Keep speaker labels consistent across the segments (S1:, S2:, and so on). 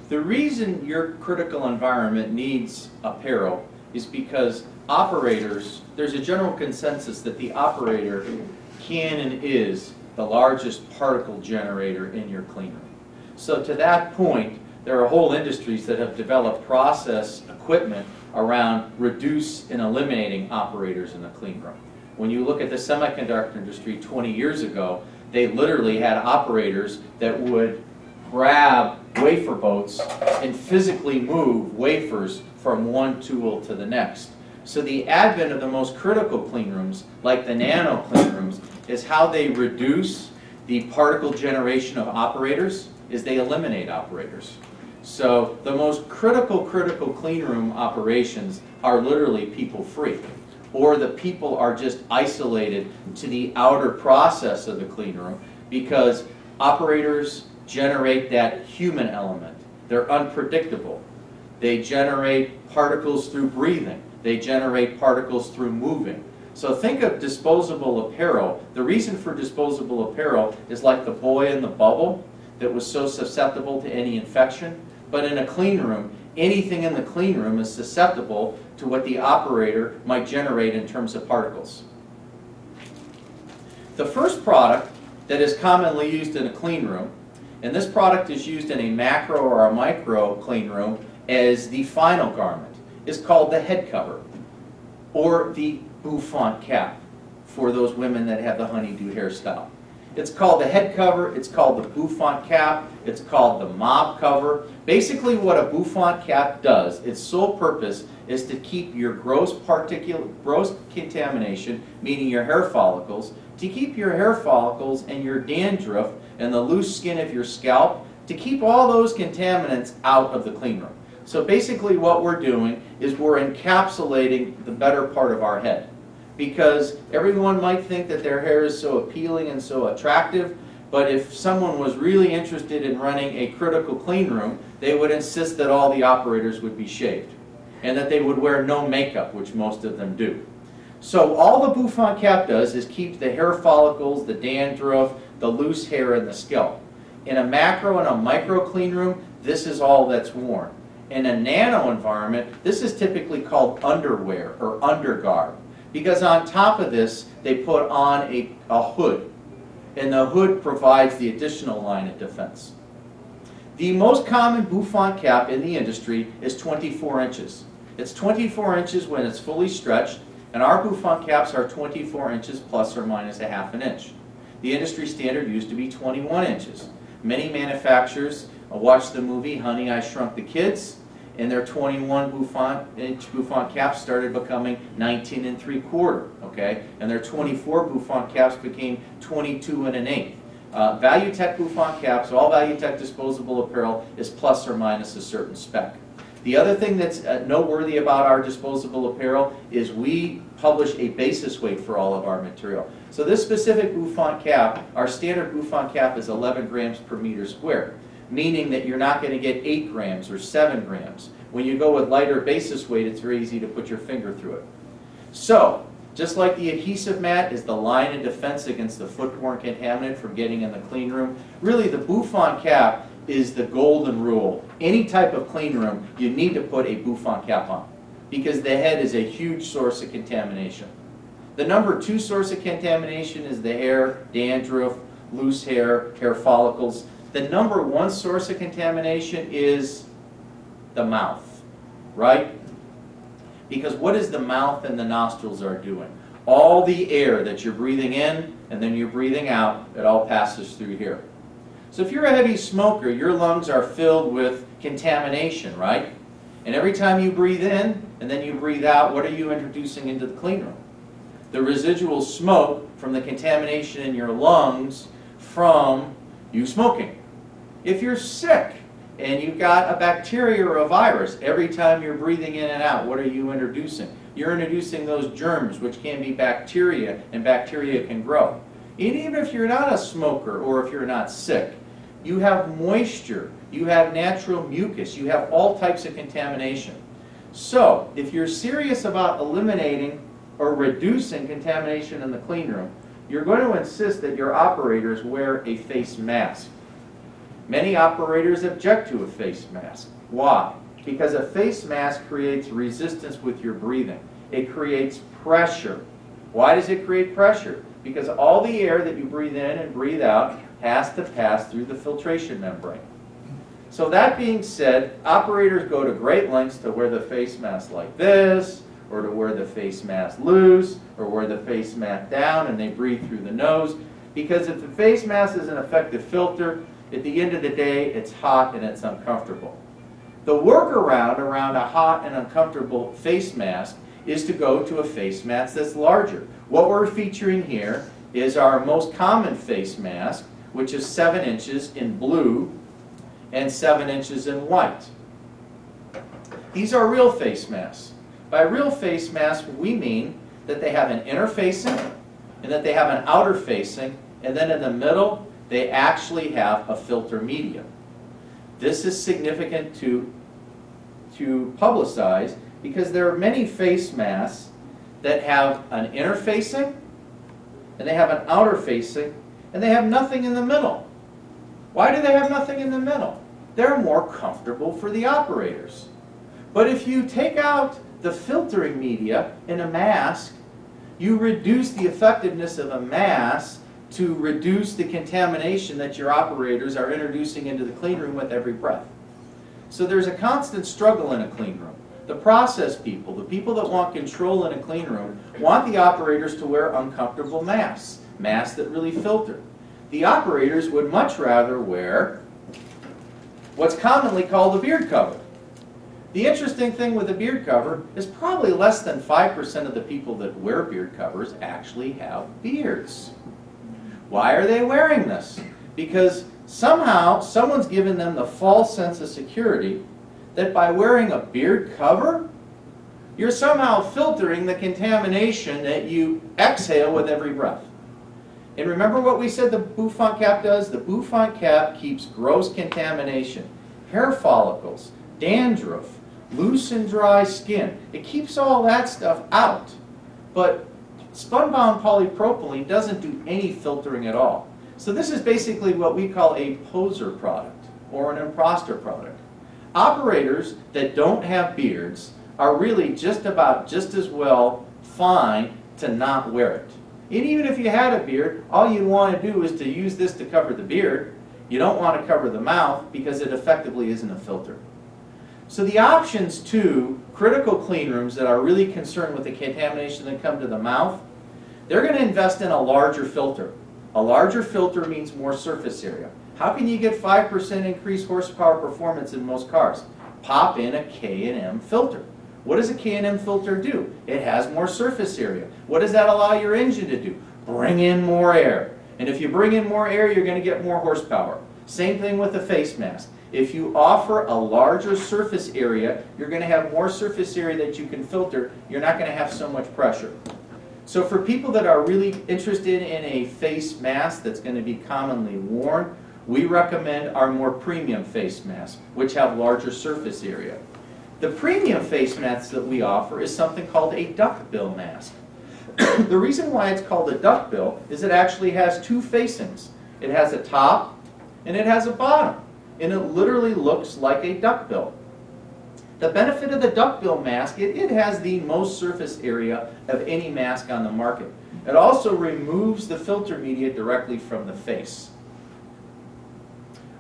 S1: The reason your critical environment needs apparel is because operators, there's a general consensus that the operator can and is the largest particle generator in your clean room. So to that point, there are whole industries that have developed process equipment around reduce and eliminating operators in the clean room. When you look at the semiconductor industry 20 years ago, they literally had operators that would grab wafer boats and physically move wafers from one tool to the next. So the advent of the most critical clean rooms, like the nano clean rooms, is how they reduce the particle generation of operators, is they eliminate operators. So the most critical clean room operations are literally people-free, or the people are just isolated to the outer process of the clean room because operators generate that human element. They're unpredictable. They generate particles through breathing. They generate particles through moving. So think of disposable apparel. The reason for disposable apparel is like the boy in the bubble that was so susceptible to any infection. But in a clean room, anything in the clean room is susceptible to what the operator might generate in terms of particles. The first product that is commonly used in a clean room, and this product is used in a macro or a micro clean room as the final garment, is called the head cover, or the bouffant cap for those women that have the honeydew hairstyle. It's called the head cover, it's called the bouffant cap, it's called the mop cover. Basically what a bouffant cap does, its sole purpose is to keep your gross contamination, meaning your hair follicles, to keep your hair follicles and your dandruff and the loose skin of your scalp, to keep all those contaminants out of the clean room. So basically what we're doing is we're encapsulating the better part of our head. Because everyone might think that their hair is so appealing and so attractive, but if someone was really interested in running a critical clean room, they would insist that all the operators would be shaved and that they would wear no makeup, which most of them do. So all the bouffant cap does is keep the hair follicles, the dandruff, the loose hair, and the scalp. In a macro and a micro clean room, this is all that's worn. In a nano environment, this is typically called underwear or undergarb. Because on top of this, they put on a hood, and the hood provides the additional line of defense. The most common bouffant cap in the industry is 24 inches. It's 24 inches when it's fully stretched, and our bouffant caps are 24 inches plus or minus a half an inch. The industry standard used to be 21 inches. Many manufacturers watched the movie Honey, I Shrunk the Kids, and their 21 inch bouffant caps started becoming 19 3/4, okay? And their 24 bouffant caps became 22 1/8. Valuetech bouffant caps, all Valuetech disposable apparel, is plus or minus a certain spec. The other thing that's noteworthy about our disposable apparel is we publish a basis weight for all of our material. So this specific bouffant cap, our standard bouffant cap is 11 grams per meter squared, meaning that you're not going to get 8 grams or 7 grams. When you go with lighter basis weight, it's very easy to put your finger through it. So, just like the adhesive mat is the line of defense against the foodborne contaminant from getting in the clean room, really the bouffant cap is the golden rule. Any type of clean room, you need to put a bouffant cap on because the head is a huge source of contamination. The number 2 source of contamination is the hair, dandruff, loose hair, hair follicles. The number 1 source of contamination is the mouth, right? Because what is the mouth and the nostrils are doing? All the air that you're breathing in and then you're breathing out, it all passes through here. So if you're a heavy smoker, your lungs are filled with contamination, right? And every time you breathe in and then you breathe out, what are you introducing into the clean room? The residual smoke from the contamination in your lungs from you smoking. If you're sick and you've got a bacteria or a virus, every time you're breathing in and out, what are you introducing? You're introducing those germs, which can be bacteria, and bacteria can grow. And even if you're not a smoker or if you're not sick, you have moisture, you have natural mucus, you have all types of contamination. So, if you're serious about eliminating or reducing contamination in the clean room, you're going to insist that your operators wear a face mask. Many operators object to a face mask. Why? Because a face mask creates resistance with your breathing. It creates pressure. Why does it create pressure? Because all the air that you breathe in and breathe out has to pass through the filtration membrane. So that being said, operators go to great lengths to wear the face mask like this, or to wear the face mask loose, or wear the face mask down and they breathe through the nose. Because if the face mask is an effective filter, at the end of the day, it's hot and it's uncomfortable. The workaround around a hot and uncomfortable face mask is to go to a face mask that's larger. What we're featuring here is our most common face mask, which is 7 inches in blue and 7 inches in white. These are real face masks. By real face mask, we mean that they have an inner facing and that they have an outer facing, and then in the middle they actually have a filter medium. This is significant to publicize because there are many face masks that have an inner facing and they have an outer facing and they have nothing in the middle. Why do they have nothing in the middle? They're more comfortable for the operators. But if you take out the filtering media in a mask, you reduce the effectiveness of a mask to reduce the contamination that your operators are introducing into the clean room with every breath. So there's a constant struggle in a clean room. The process people, the people that want control in a clean room, want the operators to wear uncomfortable masks, masks that really filter. The operators would much rather wear what's commonly called a beard cover. The interesting thing with a beard cover is probably less than 5% of the people that wear beard covers actually have beards. Why are they wearing this? Because somehow someone's given them the false sense of security that by wearing a beard cover, you're somehow filtering the contamination that you exhale with every breath. And remember what we said the Bouffant cap does? The Bouffant cap keeps gross contamination, hair follicles, dandruff, loose and dry skin. It keeps all that stuff out. But spun-bound polypropylene doesn't do any filtering at all. So this is basically what we call a poser product or an imposter product. Operators that don't have beards are really just as well fine to not wear it. And even if you had a beard, all you want to do is to use this to cover the beard. You don't want to cover the mouth because it effectively isn't a filter. So the options to critical clean rooms that are really concerned with the contamination that come to the mouth, they're going to invest in a larger filter. A larger filter means more surface area. How can you get 5% increased horsepower performance in most cars? Pop in a K&M filter. What does a K&M filter do? It has more surface area. What does that allow your engine to do? Bring in more air. And if you bring in more air, you're going to get more horsepower. Same thing with the face mask. If you offer a larger surface area, you're going to have more surface area that you can filter. You're not going to have so much pressure. So for people that are really interested in a face mask that's going to be commonly worn, we recommend our more premium face masks, which have larger surface area. The premium face mask that we offer is something called a duckbill mask. The reason why it's called a duckbill is it actually has two facings. It has a top and it has a bottom. And it literally looks like a duckbill. The benefit of the duckbill mask, it has the most surface area of any mask on the market. It also removes the filter media directly from the face.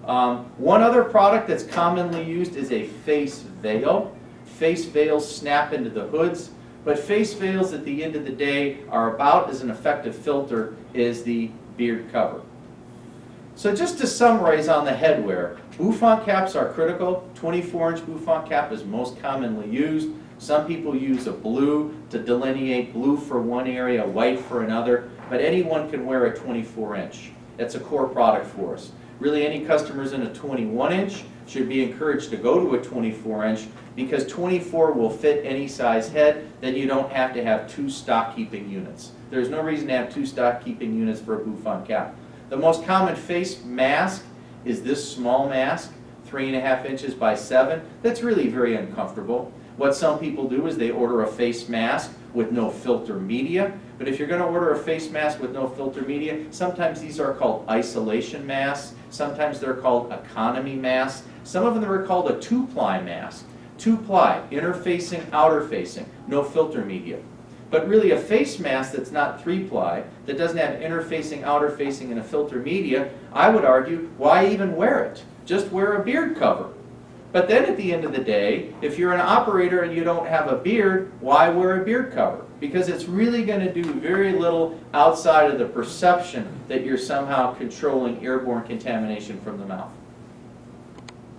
S1: One other product that's commonly used is a face veil. Face veils snap into the hoods, but face veils at the end of the day are about as an effective filter as the beard cover. So just to summarize on the headwear, Bouffant caps are critical. 24-inch Bouffant cap is most commonly used. Some people use a blue to delineate, blue for one area, white for another, but anyone can wear a 24-inch. That's a core product for us. Really, any customers in a 21-inch should be encouraged to go to a 24-inch because 24 will fit any size head, then you don't have to have two stock keeping units. There's no reason to have two stock keeping units for a Bouffant cap. The most common face mask is this small mask, 3.5 inches by 7. That's really very uncomfortable. What some people do is they order a face mask with no filter media. But if you're going to order a face mask with no filter media, sometimes these are called isolation masks. Sometimes they're called economy masks. Some of them are called a two-ply mask. Two-ply, inner-facing, outer-facing, no filter media. But really a face mask that's not three-ply, that doesn't have inner-facing, outer-facing, and a filter media, I would argue, why even wear it? Just wear a beard cover. But then at the end of the day, if you're an operator and you don't have a beard, why wear a beard cover? Because it's really going to do very little outside of the perception that you're somehow controlling airborne contamination from the mouth.